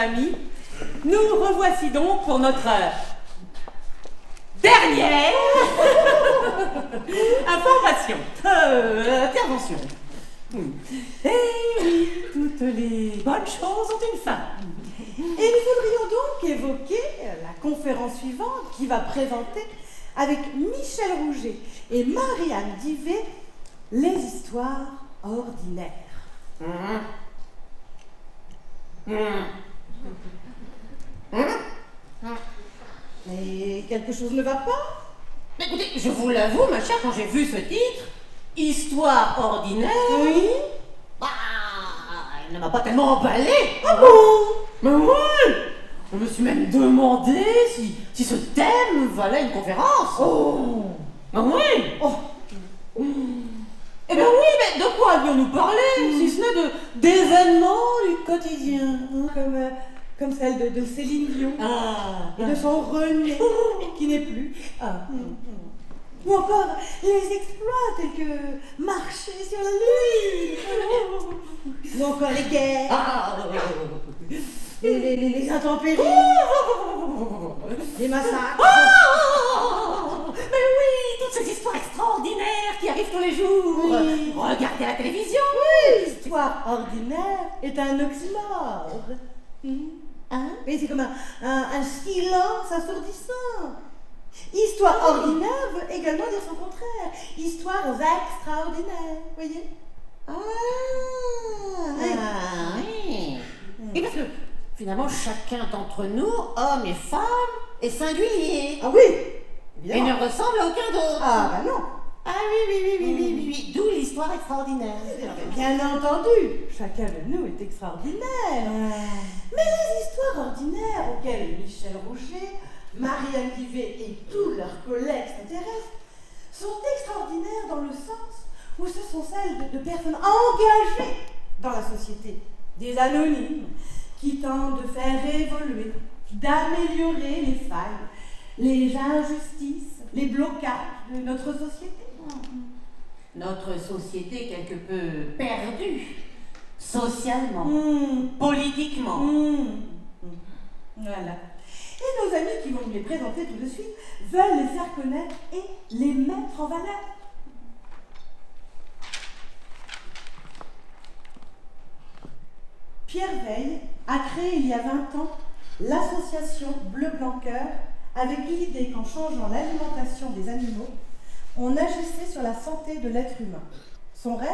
amis, nous revoici donc pour notre dernière intervention. Eh oui, toutes les bonnes choses ont une fin. Et nous voudrions donc évoquer la conférence suivante qui va présenter avec Michel Rouget et Marie-Anne Divet les histoires ordinaires. Mais quelque chose ne va pas? Mais écoutez, je vous l'avoue, ma chère, quand j'ai vu ce titre, Histoire ordinaire, Oui. bah, elle ne m'a pas tellement emballé. Ah bon? Mais oui! Je me suis même demandé si ce thème valait une conférence. Oh. Ah oui! Oh. Eh bien oui, mais de quoi allions-nous parler, si ce n'est d'événements du quotidien, hein? Comme celle de Céline Dion et de Ah, son René qui n'est plus. Ou encore les exploits tels que marcher sur la lune. Ou encore les guerres, ah, les intempéries, les massacres. mais oui, toutes ces histoires extraordinaires qui arrivent tous les jours. Oui. Regardez la télévision. L'histoire ordinaire est un oxymore. Hein? Oui, c'est comme un silence assourdissant. Histoire ordinaire veut également dire son contraire. Histoires extraordinaires, voyez? Oui. Et parce que finalement, chacun d'entre nous, hommes et femmes, est singulier. Ah oui, Et évidemment. ne ressemble à aucun d'autre. Ah bah non. Ah oui. D'où l'histoire extraordinaire. Bien entendu, chacun de nous est extraordinaire. Mais les histoires ordinaires auxquelles Michel Rouget, Marie-Anne Divet et tous leurs collègues s'intéressent sont extraordinaires dans le sens où ce sont celles de personnes engagées dans la société, des anonymes qui tentent de faire évoluer, d'améliorer les failles, les injustices, les blocages de notre société. Notre société quelque peu perdue, socialement, politiquement. Voilà. Et nos amis qui vont nous les présenter tout de suite veulent les faire connaître et les mettre en valeur. Pierre Veille a créé il y a 20 ans l'association Bleu-Blanc-Cœur avec l'idée qu'en changeant l'alimentation des animaux, on agissait sur la santé de l'être humain. Son rêve,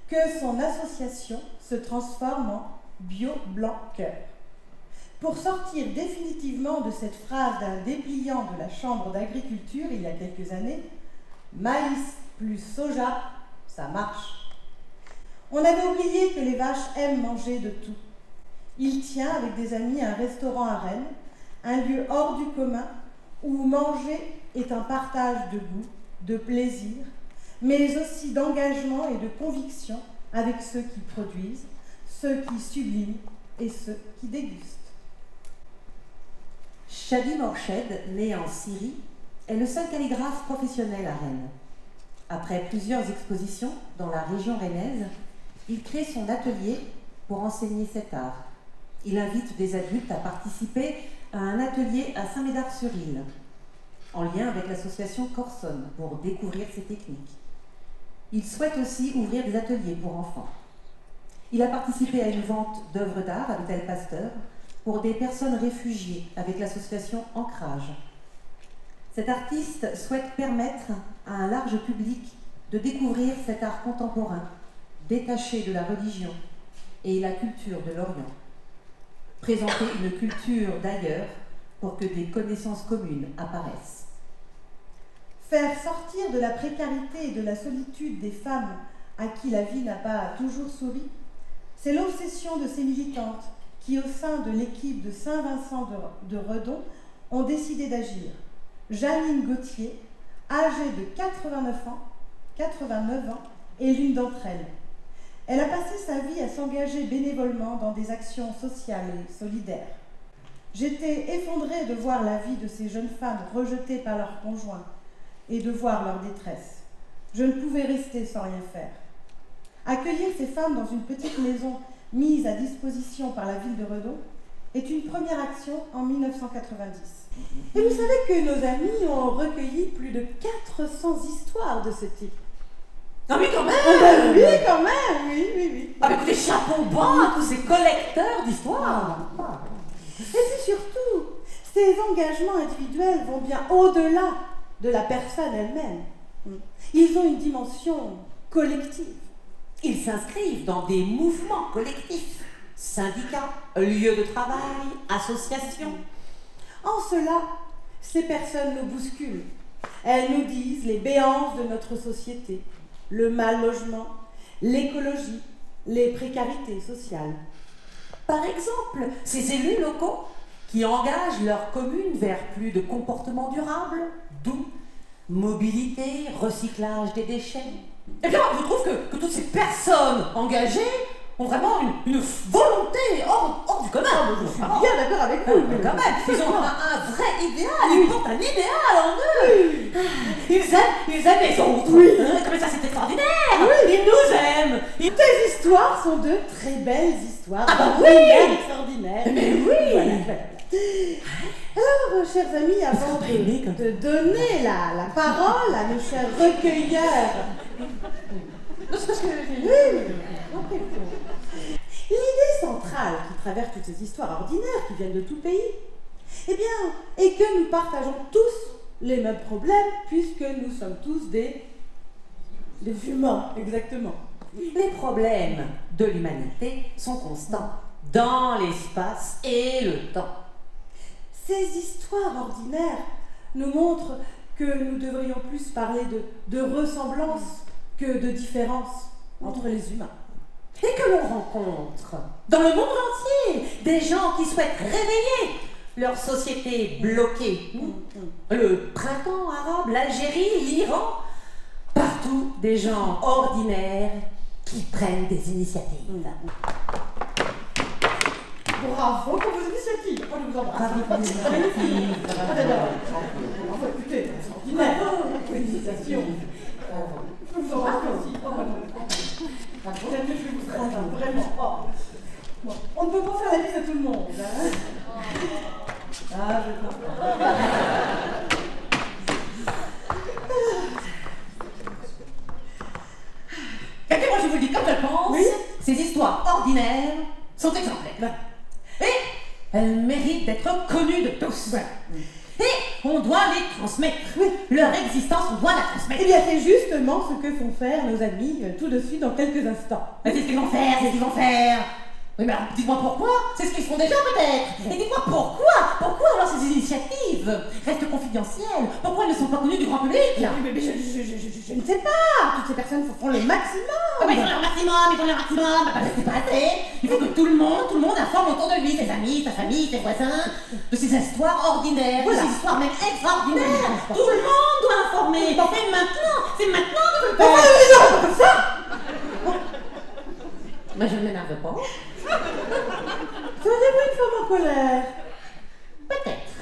que son association se transforme en Bio-Blanc-Cœur. Pour sortir définitivement de cette phrase d'un dépliant de la Chambre d'agriculture il y a quelques années, maïs plus soja, ça marche. On avait oublié que les vaches aiment manger de tout. Il tient avec des amis un restaurant à Rennes, un lieu hors du commun où manger est un partage de goût, de plaisir, mais aussi d'engagement et de conviction avec ceux qui produisent, ceux qui subliment et ceux qui dégustent. Shadi Morched, né en Syrie, est le seul calligraphe professionnel à Rennes. Après plusieurs expositions dans la région rennaise, il crée son atelier pour enseigner cet art. Il invite des adultes à participer à un atelier à Saint-Médard-sur-Île, en lien avec l'association Corsonne, pour découvrir ses techniques. Il souhaite aussi ouvrir des ateliers pour enfants. Il a participé à une vente d'œuvres d'art à l'Hôtel Pasteur pour des personnes réfugiées avec l'association Ancrage. Cet artiste souhaite permettre à un large public de découvrir cet art contemporain, détaché de la religion et la culture de l'Orient. Présenter une culture d'ailleurs pour que des connaissances communes apparaissent. Faire sortir de la précarité et de la solitude des femmes à qui la vie n'a pas toujours souri, c'est l'obsession de ces militantes qui, au sein de l'équipe de Saint-Vincent de Redon, ont décidé d'agir. Janine Gauthier, âgée de 89 ans, est l'une d'entre elles. Elle a passé sa vie à s'engager bénévolement dans des actions sociales et solidaires. J'étais effondrée de voir la vie de ces jeunes femmes rejetées par leurs conjoints et de voir leur détresse. Je ne pouvais rester sans rien faire. Accueillir ces femmes dans une petite maison mise à disposition par la ville de Redon est une première action en 1990. Et vous savez que nos amis ont recueilli plus de 400 histoires de ce type. Ah mais quand même! Ah ben oui, quand même, oui. Ah mais écoutez, chapeau bas à tous ces collecteurs d'histoires! Et puis surtout, ces engagements individuels vont bien au-delà de la personne elle-même. Ils ont une dimension collective. Ils s'inscrivent dans des mouvements collectifs, syndicats, lieux de travail, associations. En cela, ces personnes nous bousculent. Elles nous disent les béances de notre société, le mal-logement, l'écologie, les précarités sociales. Par exemple, ces élus locaux qui engagent leur commune vers plus de comportements durables, doux, mobilité, recyclage des déchets. Eh bien, je trouve que toutes ces personnes engagées ont vraiment une volonté hors du commun. Je suis bien d'accord avec vous. Mais quand même, ils ont un vrai idéal, ils portent un idéal en eux. Ils aiment les autres. Oui. Comme ça, c'est extraordinaire. Ils nous aiment. Tes histoires sont de très belles histoires. Ah bah oui. Extraordinaires. Mais oui. Voilà. Alors, chers amis, avant de donner la parole à nos chers recueilleurs, l'idée centrale qui traverse toutes ces histoires ordinaires qui viennent de tout pays, eh bien, est que nous partageons tous les mêmes problèmes puisque nous sommes tous des humains, exactement. Les problèmes de l'humanité sont constants dans l'espace et le temps. Ces histoires ordinaires nous montrent que nous devrions plus parler de ressemblance que de différence entre les humains. Et que l'on rencontre dans le monde entier des gens qui souhaitent réveiller leur société bloquée. Le printemps arabe, l'Algérie, l'Iran, partout des gens ordinaires qui prennent des initiatives. Bravo pour vos initiatives. Je vous embrasse. Écoutez, c'est ordinaire. Félicitations. Je vous embrasse aussi. Jamais je vais vous traiter, vraiment. Bon, on ne peut pas faire la bise à tout le monde. Ah, je comprends. Et moi, je vous le dis comme je le pense, Oui. ces histoires ordinaires sont exemplaires. Et elles méritent d'être connues de tous. Et on doit les transmettre. Leur existence, on doit la transmettre. Eh bien, c'est justement ce que font faire nos amis tout de suite dans quelques instants. Mais c'est ce qu'ils vont faire, Oui, mais alors, dites-moi pourquoi. C'est ce qu'ils font déjà, peut-être. Et dites-moi pourquoi alors ces initiatives restent confidentielles. Pourquoi elles ne sont pas connues du grand public? Mais je ne sais pas. Toutes ces personnes font le maximum. Mais ils font leur maximum. Bah, c'est pas assez. Il faut que tout le monde informe autour de lui, ses amis, sa famille, ses voisins, de ces histoires ordinaires, de ces histoires même extraordinaires. Tout le monde doit informer. Et c'est maintenant que je le fais. Non, pas comme ça. Mais je ne m'énerve pas. Seriez-vous une femme en colère? Peut-être.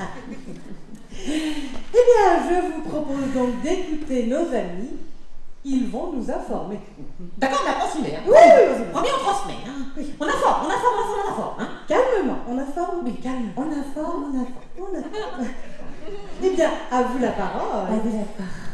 Eh bien, je vous propose donc d'écouter nos amis. Ils vont nous informer. D'accord, mais à transmettre. Oui, vas-y. Premier, on transmet. Oui. On informe. Calmement, on informe, mais calme. On informe. Eh bien, à vous la parole. À vous la parole.